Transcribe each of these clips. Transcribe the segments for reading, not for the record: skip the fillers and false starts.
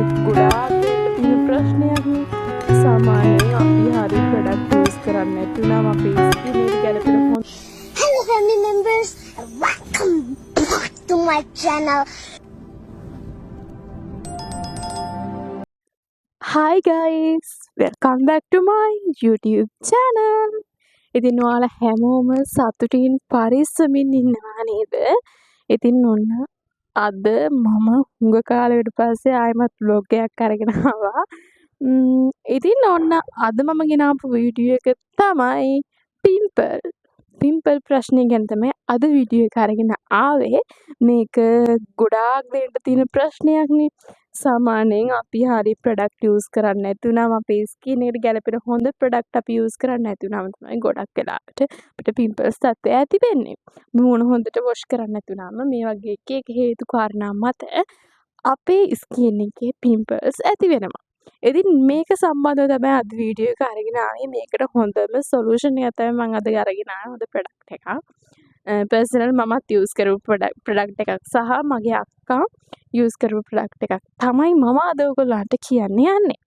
ගොඩාක් තියෙන ප්‍රශ්නයක් නේ. සාමාන්‍යයෙන් අපි හරි ප්‍රොඩක්ට් යූස් කරන්නේ නැතුණාම අපේ ස්කින් එක ගැලපෙන හොඳ Hello family members, welcome back to my channel. Hi guys, welcome back to my YouTube channel. ඉතින් ඔයාලා හැමෝම සතුටින් පරිස්සමින් ඉන්නවා නේද? ඉතින් ඔන්න අද මම හුඟ කාලයකට පස්සේ ආයෙමත් vlog එකක් අරගෙන ආවා. ඉතින් ඔන්න අද මම ගෙනාපු වීඩියෝ එක තමයි පිම්පල් ප්‍රශ්නය ගැන තමයි අද වීඩියෝ එක අරගෙන ආවේ. මේක ගොඩාක් දෙන්න තියෙන ප්‍රශ්නයක් නේ. සාමාන්‍යයෙන් අපි හරි ප්‍රොඩක්ට් යූස් කරන්නේ නැතුණාම අපේ ස්කින් එකට ගැලපෙන හොඳ ප්‍රොඩක්ට් අපි යූස් කරන්නේ නැතුණාම තමයි ගොඩක් වෙලාවට අපිට පිම්පල්ස් තත්ත්වය ඇති වෙන්නේ. මූණ හොඳට වොෂ් කරන්නේ නැතුණාම මේ වගේ එක හේතු කාරණා මත අපේ ස්කින් එකේ පිම්පල්ස් ඇති වෙනවා. ඉතින් මේක සම්බන්ධව තමයි අද වීඩියෝ එක අරගෙන ආවේ. මේකට හොඳම සොලියුෂන් එක තමයි මම අද අරගෙන ආවේ. හොඳ ප්‍රොඩක්ට් එකක්. පර්සනල් මමත් යූස් කරපු ප්‍රොඩක්ට් එකක් සහ මගේ අක්කා යූස් කරපු ප්‍රොඩක්ට් එකක් තමයි මම අද ඔයගොල්ලන්ට කියන්න යන්නේ.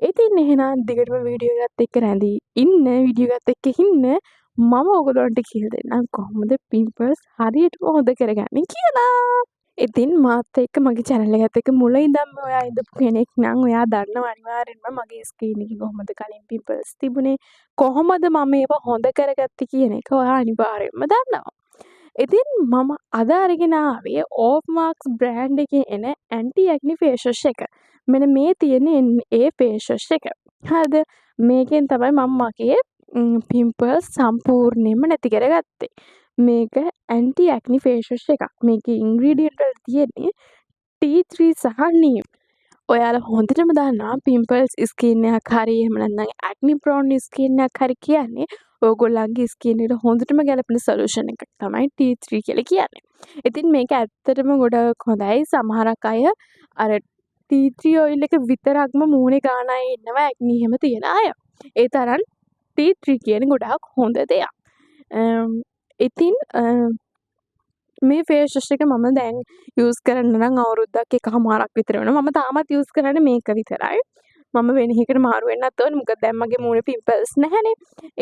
ඉතින් එහෙනම් දිගටම වීඩියෝ එකත් එක්ක රැඳී ඉන්න. වීඩියෝ එකත් එක්ක ඉන්න. මම ඔයගොල්ලන්ට කියලා දෙන්නම් කොහොමද පිම්පල්ස් හරියටම හොද කරගන්නේ කියලා. ඉතින් මාත් එක්ක මගේ channel එකත් එක්ක මුල ඉඳන්ම ඔයා ඉඳපු කෙනෙක් නම් ඔයා දන්නවා අනිවාර්යෙන්ම මගේ ස්කින් එකේ කොහොමද කලින් පිම්පල්ස් තිබුණේ, කොහොමද මම ඒවා හොඳ කරගත්තේ කියන එක ඔයා අනිවාර්යෙන්ම දන්නවා. ඉතින් මම අද අරගෙන ආවේ OFMARKS brand එකේ එන anti acne face wash එක. මෙන්න මේ තියෙන ඒ face wash එක. හරිද? මේකෙන් තමයි මම මගේ පිම්පල්ස් සම්පූර්ණයෙන්ම නැති කරගත්තේ. මේක anti acne face wash එකක්. මේකේ ingredient වල තියෙන්නේ tea tree සහ neem. ඔයාලා හොඳටම දන්නවා පිම්පල්ස් ස්කින් එකක් හරි එහෙම නැත්නම් acne prone ස්කින් එකක් හරි කියන්නේ ඕගොල්ලන්ගේ ස්කින් එකට හොඳටම ගැලපෙන සොලියුෂන් එකක් තමයි tea tree කියලා කියන්නේ. ඉතින් මේක ඇත්තටම ගොඩක් හොඳයි. සමහරක් අය අර tea tree oil එක විතරක්ම මූණේ ගාන අය ඉන්නවා acne එහෙම තියෙන අය. ඒ තරම් tea tree කියන්නේ ගොඩාක් හොඳ දෙයක්. ඉතින් මේ ෆේස් වොෂ් එක මම දැන් යූස් කරන්න නම් අවුරුද්දක් එකහමාරක් විතර වෙනවා. මම තාමත් යූස් කරන්නේ මේක විතරයි. මම වෙන එකකට මාරු වෙන්නත් ඕනේ. මොකද දැන් මගේ මූණේ පිම්පල්ස් නැහැනේ.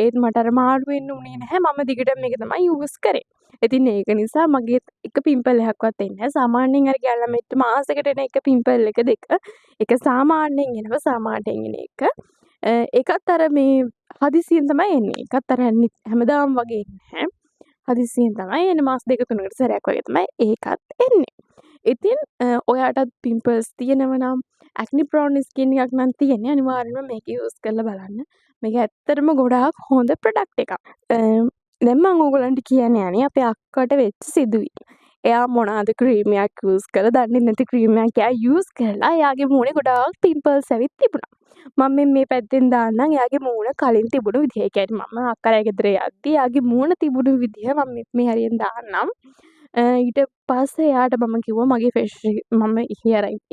ඒත් මට අර මාරු වෙන්න උනේ නැහැ. මම දිගටම මේක තමයි යූස් කරේ. ඉතින් ඒක නිසා මගේ එක පිම්පල් එකක්වත් එන්නේ නැහැ. සාමාන්‍යයෙන් අර ගැලමෙට්ට මාසෙකට එන එක පිම්පල් එක දෙක. එක සාමාන්‍යයෙන් එනවා. සාමාන්‍යයෙන් එන එක. ඒකත් අර මේ හදිසියෙන් තමයි එන්නේ. ඒකත් අර හැමදාම වගේ නැහැ. හදිසියෙන් තමයි එන්නේ. මාස දෙක තුනකට සැරයක් වගේ තමයි ඒකත් එන්නේ. ඉතින් ඔයාටත් පිම්පල්ස් තියෙනවා නම් acne prone skin එකක් නම් තියෙන්නේ අනිවාර්යෙන්ම මේක යූස් කරලා බලන්න. මේක ඇත්තටම ගොඩාක් හොඳ ප්‍රොඩක්ට් එකක්. දැන් මම ඕගොල්ලන්ට කියන්න යන්නේ අපේ අක්කට වෙච්ච සිදුවීම. එයා මොනවාද ක්‍රීම් එකක් යූස් කරලා දන්නේ නැති ක්‍රීම් එකක් එයා යූස් කරලා එයාගේ මූණේ ගොඩාක් පිම්පල්ස් ඇවිත් තිබුණා. මම මේ පැත්තෙන් දාන්නම් එයාගේ මූණ කලින් තිබුණු විදිහ. ඒ කියන්නේ මම අක්කලා ගෙදර යද්දි එයාගේ මූණ තිබුණු විදිහ මම මේ හරියෙන් දාන්නම්. ඊට පස්සේ එයාට මම කිව්වා මගේ ෆේස් මම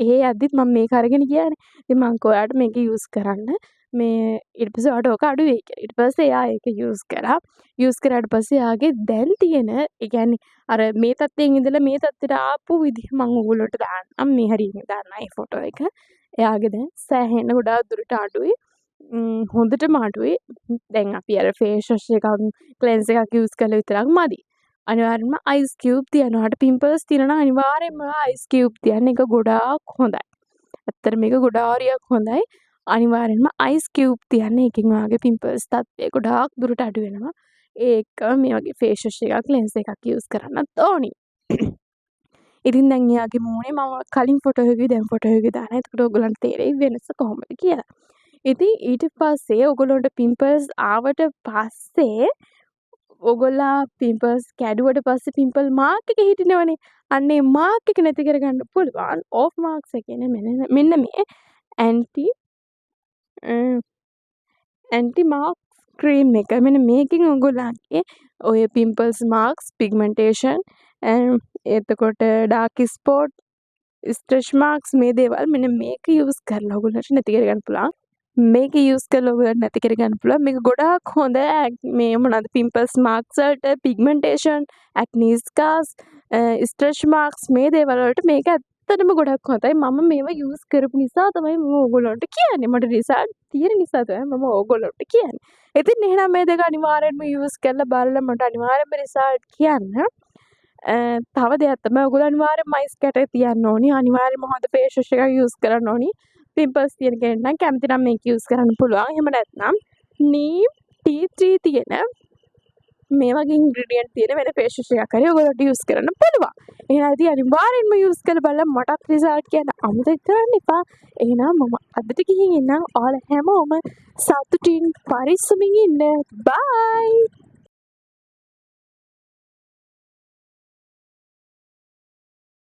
එහෙ යද්දිත් මම මේක අරගෙන ගියානේ. ඉතින් මං කිව්වා ඔයාට මේක යූස් කරන්න. මේ ඊට පස්සේ ඔයාට ඕක අඩු වෙයි කියලා. ඊට පස්සේ එයා ඒක යූස් කරා. යූස් කරාට පස්සේ එයාගේ දැන් තියෙන ඒ කියන්නේ අර මේ තත්ත්වයෙන් ඉඳලා මේ තත්ත්වයට ආපු විදිහ මම ඔයගොල්ලන්ට දාන්නම්. මේ හරියෙන් දාන්නම් මේ ෆොටෝ එක. එයාගේ දැන් සෑහෙන ගොඩාක් දුරට අඩුයි. හොඳටම අඩුයි. දැන් අපි අර ෆේස් වොෂ් එකක් ක්ලෙන්ස් එකක් යූස් කරලා විතරක් මදි. අනිවාර්යෙන්ම අයිස් කියුබ් තියනවා. ඔයාට පිම්පල්ස් තියෙනවා නම් අනිවාර්යෙන්ම අයිස් කියුබ් තියන්න. ඒක ගොඩාක් හොඳයි. ඇත්තට මේක ගොඩාරියක් හොඳයි. අනිවාර්යෙන්ම අයිස් කියුබ් තියන්න. ඒකෙන් ඔයාගේ පිම්පල්ස් තත්ත්වය ගොඩාක් දුරට අඩු වෙනවා. ඒක මේ වගේ ෆේස් වොෂ් එකක් ක්ලෙන්ස් එකක් යූස් කරන්නත් ඕනි. ඉතින් දැන් එයාගේ මූණේ මම කලින් ෆොටෝ එකේ දැන් ෆොටෝ එකේ දානවා. එතකොට ඔයගොල්ලන්ට තේරෙයි වෙනස කොහොමද කියලා. ඉතින් ඊට පස්සේ ඔයගොල්ලන්ට පිම්පල්ස් ආවට පස්සේ ඔයගොල්ලා පිම්පල්ස් කැඩුවට පස්සේ පිම්පල් මාර්ක් එක හිටිනවනේ. අන්න ඒ මාර්ක් එක නැති කරගන්න පුළුවන් OFMARKS එකේ මෙන්න මේ anti marks ක්‍රීම් එක. මෙන්න මේකෙන් ඔයගොල්ලන්ගේ ඔය පිම්පල්ස් මාර්ක්ස් පිග්මන්ටේෂන් එතකොට ඩාර්ක් ස්පොට් ස්ට්‍රෙච් මාර්ක්ස් මේ දේවල් මෙන්න මේක යූස් කරලා ඔයගොල්ලන්ට නැති කරගන්න පුළුවන්. මේක යූස් කරලා ඔයගොල්ලන්ට නැති කරගන්න පුළුවන්. මේක ගොඩාක් හොඳ මේ මොනවාද පිම්පල්ස් මාර්ක්ස් වලට පිග්මන්ටේෂන් acne scars ස්ට්‍රෙච් මාර්ක්ස් මේ දේවල් වලට මේක ඇත්තටම ගොඩක් හොඳයි. මම මේවා යූස් කරපු නිසා තමයි මම ඕගොල්ලන්ට කියන්නේ. මට රිසල්ට් තියෙන නිසා තමයි මම ඕගොල්ලන්ට කියන්නේ. ඉතින් එහෙනම් මේ දෙක අනිවාර්යෙන්ම යූස් කරලා බලලා මට අනිවාර්යෙන්ම රිසල්ට් කියන්න. තව දෙයක් තමයි ඔයගොල්ලෝ අනිවාර්යෙන්ම අයිස් කැටේ තියන්න ඕනි. අනිවාර්යෙන්ම හොඳ ෆේස් වොෂ් එකක් යූස් කරන්න ඕනි. පිම්පල්ස් තියෙන කෙනෙක් නම් කැමති නම් මේක යූස් කරන්න පුළුවන්. එහෙම නැත්නම් නීම් ටී ට්‍රී තියෙන මේ වගේ ඉන්ග්‍රීඩියන්ට් තියෙන වෙන ෆේස් වොෂ් එකක් හරි ඔයගොල්ලෝට යූස් කරන්න පුළුවන්. එහෙනම් ඉතින් අනිවාර්යෙන්ම යූස් කරලා බලලා මටත් රිසල්ට් කියන්න අමතක කරන්න එපා. එහෙනම් මම අදට ගිහින් එන්නම්. ඔයාලා හැමෝම සතුටින් පරිස්සමින් ඉන්න. බයි.